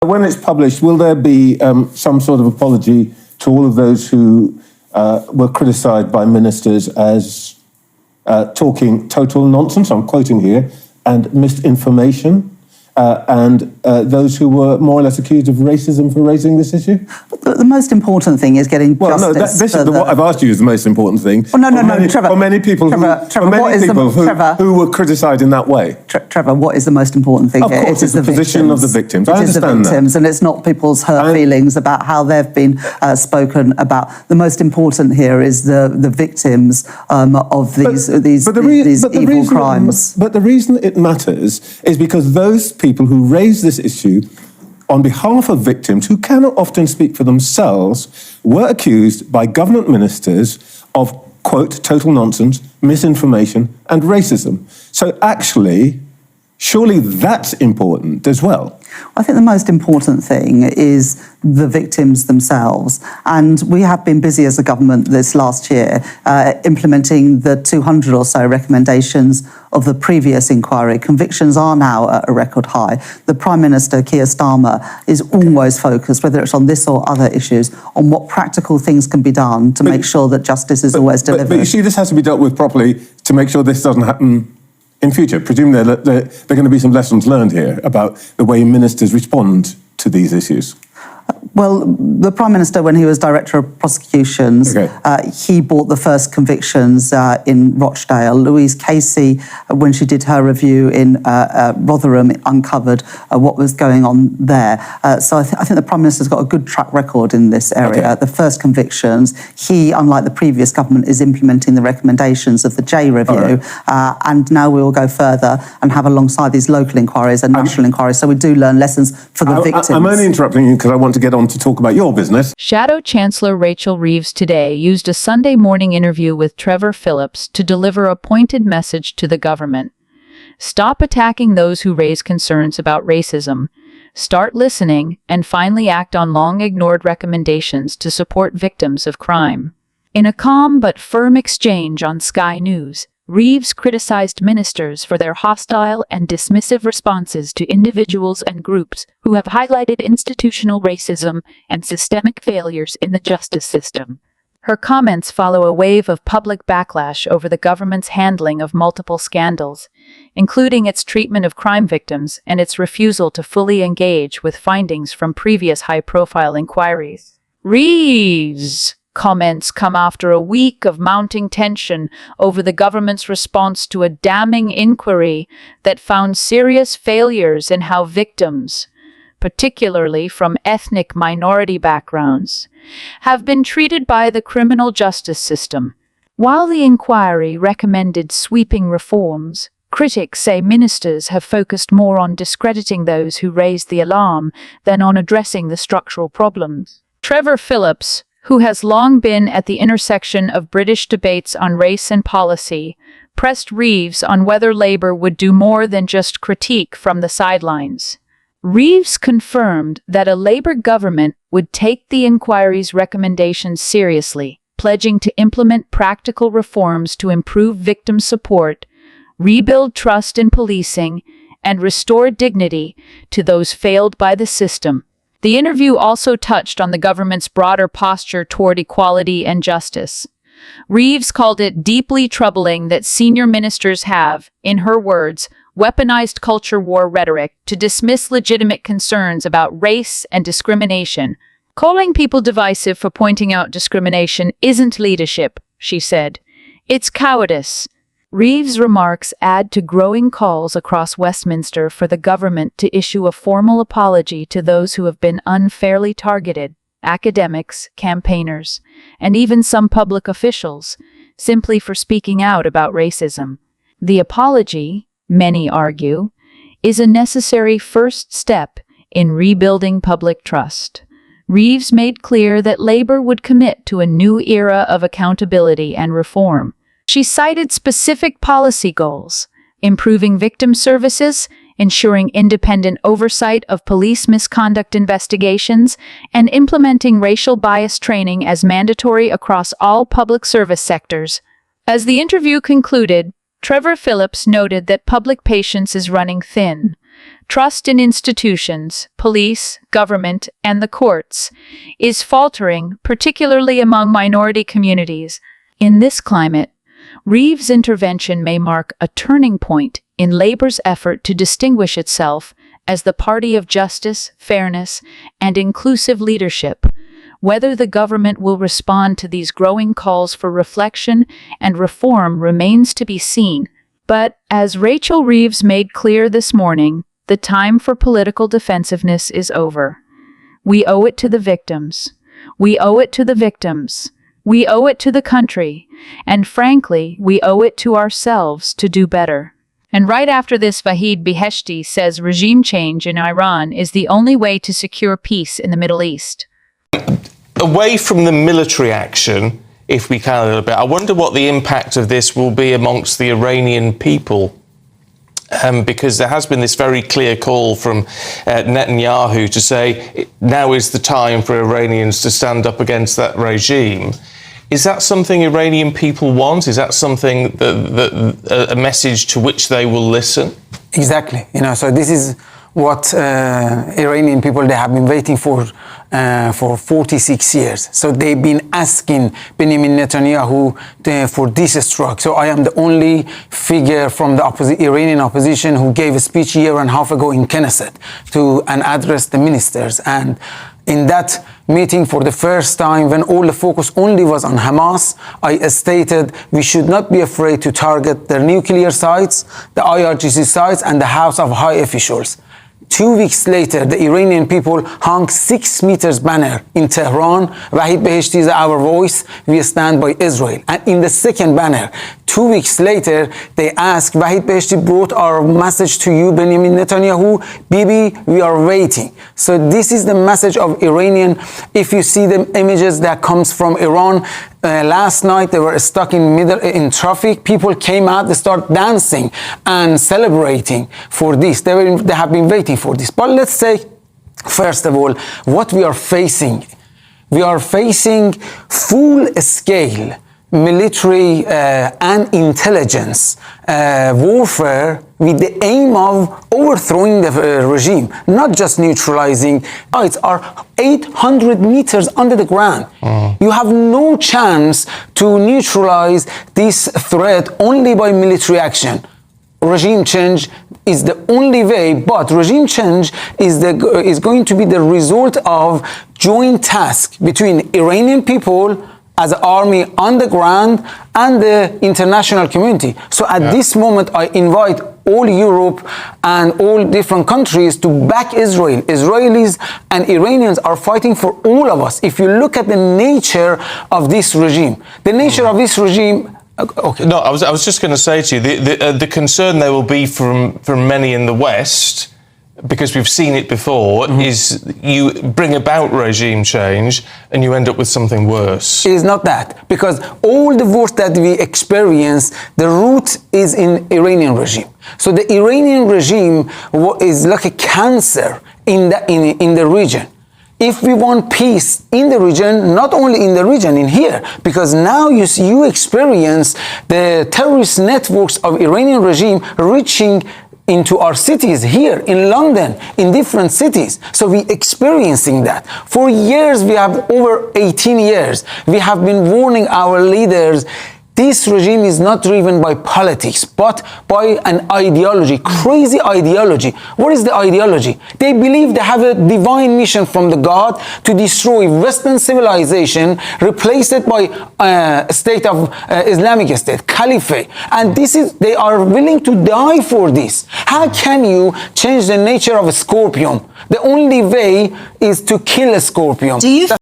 when it's published, will there be some sort of apology to all of those who were criticised by ministers as talking total nonsense, I'm quoting here, and misinformation, and those who were more or less accused of racism for raising this issue? The most important thing is getting justice. This is what I've asked you is the most important thing. Oh, no, Trevor. For many people, who were criticised in that way. Trevor, what is the most important thing? Of course, it's the position of the victims. I understand that. And it's not people's hurt feelings about how they've been spoken about. The most important here is the victims of these evil crimes. But the reason it matters is because those people who raise this issue on behalf of victims who cannot often speak for themselves were accused by government ministers of, quote, total nonsense, misinformation, and racism. So actually, surely that's important as well. I think the most important thing is the victims themselves. And we have been busy as a government this last year implementing the 200 or so recommendations of the previous inquiry. Convictions are now at a record high. The Prime Minister, Keir Starmer, is always focused, whether it's on this or other issues, on what practical things can be done to make sure that justice is always delivered. But you see, this has to be dealt with properly to make sure this doesn't happen in future. Presumably there are going to be some lessons learned here about the way ministers respond to these issues. Well, the Prime Minister, when he was Director of Prosecutions, he brought the first convictions in Rochdale. Louise Casey, when she did her review in Rotherham, uncovered what was going on there. So I think the Prime Minister's got a good track record in this area. The first convictions, he, unlike the previous government, is implementing the recommendations of the J Review. And now we will go further and have alongside these local inquiries and national inquiries. So we do learn lessons for the victims. I'm only interrupting you because I want to get on to talk about your business. Shadow Chancellor Rachel Reeves today used a Sunday morning interview with Trevor Phillips to deliver a pointed message to the government. Stop attacking those who raise concerns about racism. Start listening and finally act on long-ignored recommendations to support victims of crime. In a calm but firm exchange on Sky News, Reeves criticized ministers for their hostile and dismissive responses to individuals and groups who have highlighted institutional racism and systemic failures in the justice system. Her comments follow a wave of public backlash over the government's handling of multiple scandals, including its treatment of crime victims and its refusal to fully engage with findings from previous high-profile inquiries. Reeves' comments come after a week of mounting tension over the government's response to a damning inquiry that found serious failures in how victims, particularly from ethnic minority backgrounds, have been treated by the criminal justice system. While the inquiry recommended sweeping reforms, critics say ministers have focused more on discrediting those who raised the alarm than on addressing the structural problems. Trevor Phillips, who has long been at the intersection of British debates on race and policy, pressed Reeves on whether Labour would do more than just critique from the sidelines. Reeves confirmed that a Labour government would take the inquiry's recommendations seriously, pledging to implement practical reforms to improve victim support, rebuild trust in policing, and restore dignity to those failed by the system. The interview also touched on the government's broader posture toward equality and justice. Reeves called it deeply troubling that senior ministers have, in her words, weaponized culture war rhetoric to dismiss legitimate concerns about race and discrimination. Calling people divisive for pointing out discrimination isn't leadership, she said. It's cowardice. Reeves' remarks add to growing calls across Westminster for the government to issue a formal apology to those who have been unfairly targeted, academics, campaigners, and even some public officials, simply for speaking out about racism. The apology, many argue, is a necessary first step in rebuilding public trust. Reeves made clear that Labour would commit to a new era of accountability and reform. She cited specific policy goals: improving victim services, ensuring independent oversight of police misconduct investigations, and implementing racial bias training as mandatory across all public service sectors. As the interview concluded, Trevor Phillips noted that public patience is running thin, Trust in institutions, police, government, and the courts is faltering, particularly among minority communities. In this climate, Reeves' intervention may mark a turning point in Labour's effort to distinguish itself as the party of justice, fairness, and inclusive leadership. Whether the government will respond to these growing calls for reflection and reform remains to be seen. But, as Rachel Reeves made clear this morning, the time for political defensiveness is over. We owe it to the victims. We owe it to the victims. We owe it to the country. And frankly, we owe it to ourselves to do better. And right after this, Vahid Beheshti says regime change in Iran is the only way to secure peace in the Middle East. Away from the military action, if we can a little bit, I wonder what the impact of this will be amongst the Iranian people. Because there has been this very clear call from Netanyahu to say now is the time for Iranians to stand up against that regime. Is that something Iranian people want? Is that something a message to which they will listen? Exactly. So this is what Iranian people, they have been waiting for 46 years. So they've been asking Benjamin Netanyahu for this stroke. So I am the only figure from the Iranian opposition who gave a speech a year and a half ago in Knesset and addressed the ministers. And in that meeting, for the first time, when all the focus only was on Hamas, I stated we should not be afraid to target their nuclear sites, the IRGC sites, and the House of High Officials. 2 weeks later, the Iranian people hung 6 meters banner in Tehran. Vahid Beheshti is our voice. We stand by Israel. And in the second banner, 2 weeks later, they asked, Vahid Beheshti brought our message to you, Benjamin Netanyahu. Bibi, we are waiting. So this is the message of Iranian. If you see the images that comes from Iran, last night they were stuck in traffic. People came out, they start dancing and celebrating for this. They have been waiting for this. But let's say, first of all, what we are facing. We are facing full-scale military and intelligence warfare with the aim of overthrowing the regime, not just neutralizing. It's are 800 meters under the ground. You have no chance to neutralize this threat only by military action. Regime change is the only way, but regime change is going to be the result of joint task between Iranian people as an army on the ground and the international community. So at this moment, I invite all Europe and all different countries to back Israel. Israelis and Iranians are fighting for all of us. If you look at the nature of this regime, okay. No, I was just going to say to you, the concern there will be from many in the West, because we've seen it before, is you bring about regime change and you end up with something worse. It is not that, because all the wars that we experience, the root is in Iranian regime. So the Iranian regime is like a cancer in the region. If we want peace in the region, not only in the region, in here, because now you experience the terrorist networks of Iranian regime reaching into our cities here in London, in different cities. So we're experiencing that. For years, we have over 18 years, we have been warning our leaders. This regime is not driven by politics, but by an ideology, crazy ideology. What is the ideology? They believe they have a divine mission from the God to destroy Western civilization, replace it by a state of Islamic State, Caliphate. And they are willing to die for this. How can you change the nature of a scorpion? The only way is to kill a scorpion.